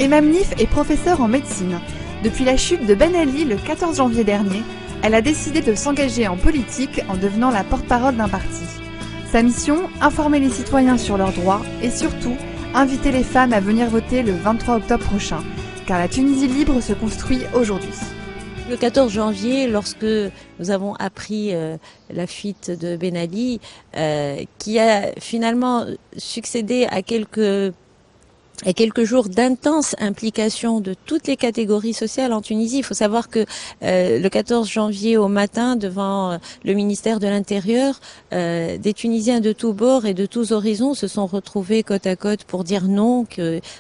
Emma Mnif est professeure en médecine. Depuis la chute de Ben Ali le 14 janvier dernier, elle a décidé de s'engager en politique en devenant la porte-parole d'un parti. Sa mission, informer les citoyens sur leurs droits et surtout, inviter les femmes à venir voter le 23 octobre prochain, car la Tunisie libre se construit aujourd'hui. Le 14 janvier, lorsque nous avons appris la fuite de Ben Ali, qui a finalement succédé à quelques jours d'intense implication de toutes les catégories sociales en Tunisie. Il faut savoir que le 14 janvier au matin, devant le ministère de l'Intérieur, des Tunisiens de tous bords et de tous horizons se sont retrouvés côte à côte pour dire non,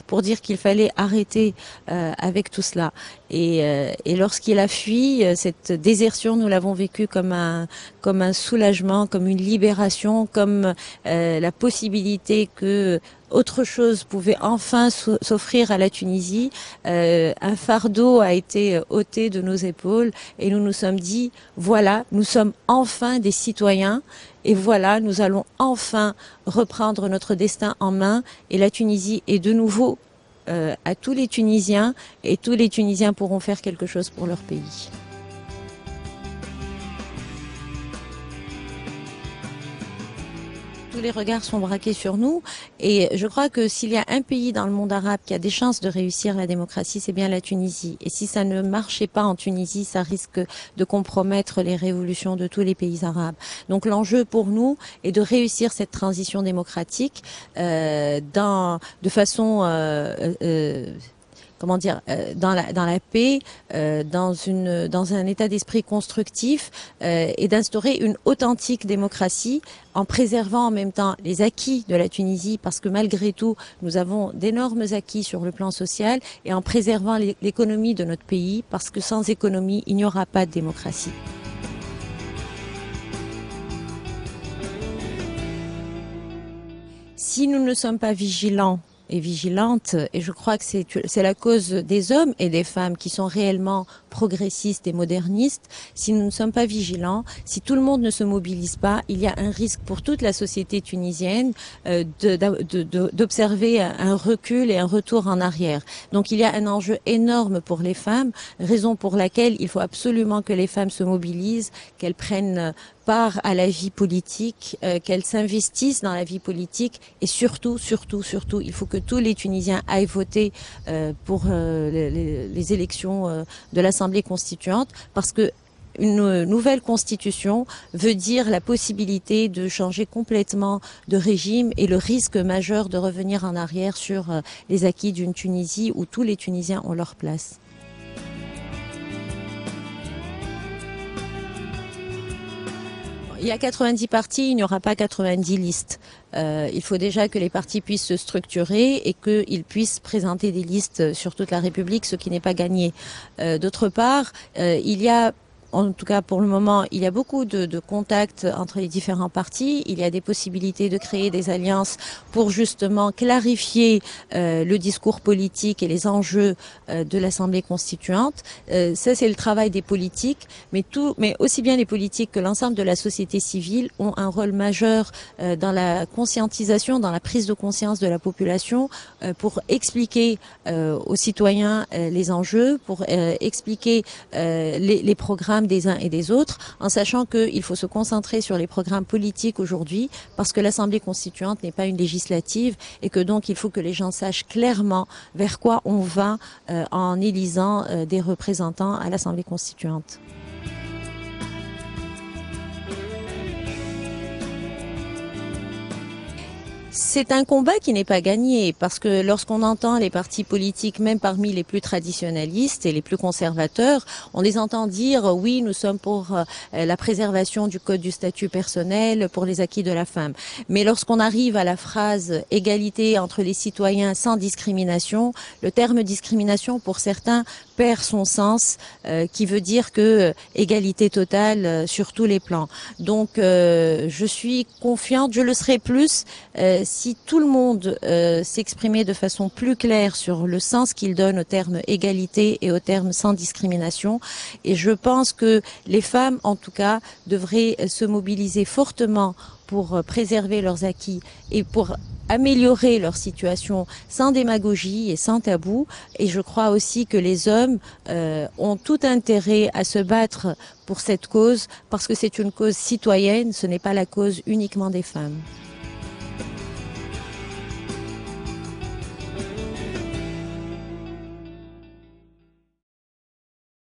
pour dire qu'il fallait arrêter avec tout cela. Et lorsqu'il a fui, cette désertion, nous l'avons vécue comme un soulagement, comme une libération, comme la possibilité que autre chose pouvait enfin s'offrir à la Tunisie. Un fardeau a été ôté de nos épaules et nous nous sommes dit, voilà, nous sommes enfin des citoyens et voilà, nous allons enfin reprendre notre destin en main et la Tunisie est de nouveau à tous les Tunisiens et tous les Tunisiens pourront faire quelque chose pour leur pays. Tous les regards sont braqués sur nous et je crois que s'il y a un pays dans le monde arabe qui a des chances de réussir la démocratie, c'est bien la Tunisie. Et si ça ne marchait pas en Tunisie, ça risque de compromettre les révolutions de tous les pays arabes. Donc l'enjeu pour nous est de réussir cette transition démocratique de façon dans la paix, dans un état d'esprit constructif et d'instaurer une authentique démocratie en préservant en même temps les acquis de la Tunisie parce que malgré tout, nous avons d'énormes acquis sur le plan social et en préservant l'économie de notre pays parce que sans économie, il n'y aura pas de démocratie. Si nous ne sommes pas vigilants et vigilante, et je crois que c'est la cause des hommes et des femmes qui sont réellement progressistes et modernistes. Si nous ne sommes pas vigilants, si tout le monde ne se mobilise pas, il y a un risque pour toute la société tunisienne d'observer un recul et un retour en arrière. Donc il y a un enjeu énorme pour les femmes, raison pour laquelle il faut absolument que les femmes se mobilisent, qu'elles prennent part à la vie politique, qu'elles s'investissent dans la vie politique et surtout, il faut que tous les Tunisiens aillent voter pour les élections de l'Assemblée constituante parce que une nouvelle constitution veut dire la possibilité de changer complètement de régime et le risque majeur de revenir en arrière sur les acquis d'une Tunisie où tous les Tunisiens ont leur place. Il y a 90 partis, il n'y aura pas 90 listes. Il faut déjà que les partis puissent se structurer et qu'ils puissent présenter des listes sur toute la République, ce qui n'est pas gagné. D'autre part, il y a, en tout cas pour le moment, il y a beaucoup de contacts entre les différents partis. Il y a des possibilités de créer des alliances pour justement clarifier le discours politique et les enjeux de l'Assemblée constituante. Ça, c'est le travail des politiques, mais aussi bien les politiques que l'ensemble de la société civile ont un rôle majeur dans la conscientisation, dans la prise de conscience de la population pour expliquer aux citoyens les enjeux, pour expliquer les programmes des uns et des autres, en sachant qu'il faut se concentrer sur les programmes politiques aujourd'hui, parce que l'Assemblée constituante n'est pas une législative et que donc il faut que les gens sachent clairement vers quoi on va en élisant des représentants à l'Assemblée constituante. C'est un combat qui n'est pas gagné parce que lorsqu'on entend les partis politiques, même parmi les plus traditionnalistes et les plus conservateurs, on les entend dire oui, nous sommes pour la préservation du code du statut personnel, pour les acquis de la femme. Mais lorsqu'on arrive à la phrase égalité entre les citoyens sans discrimination, le terme discrimination pour certains perd son sens, qui veut dire que égalité totale sur tous les plans. Donc je suis confiante, je le serai plus si tout le monde s'exprimait de façon plus claire sur le sens qu'il donne au terme égalité et au terme sans discrimination. Et je pense que les femmes, en tout cas, devraient se mobiliser fortement pour préserver leurs acquis et pour améliorer leur situation sans démagogie et sans tabou. Et je crois aussi que les hommes ont tout intérêt à se battre pour cette cause, parce que c'est une cause citoyenne, ce n'est pas la cause uniquement des femmes.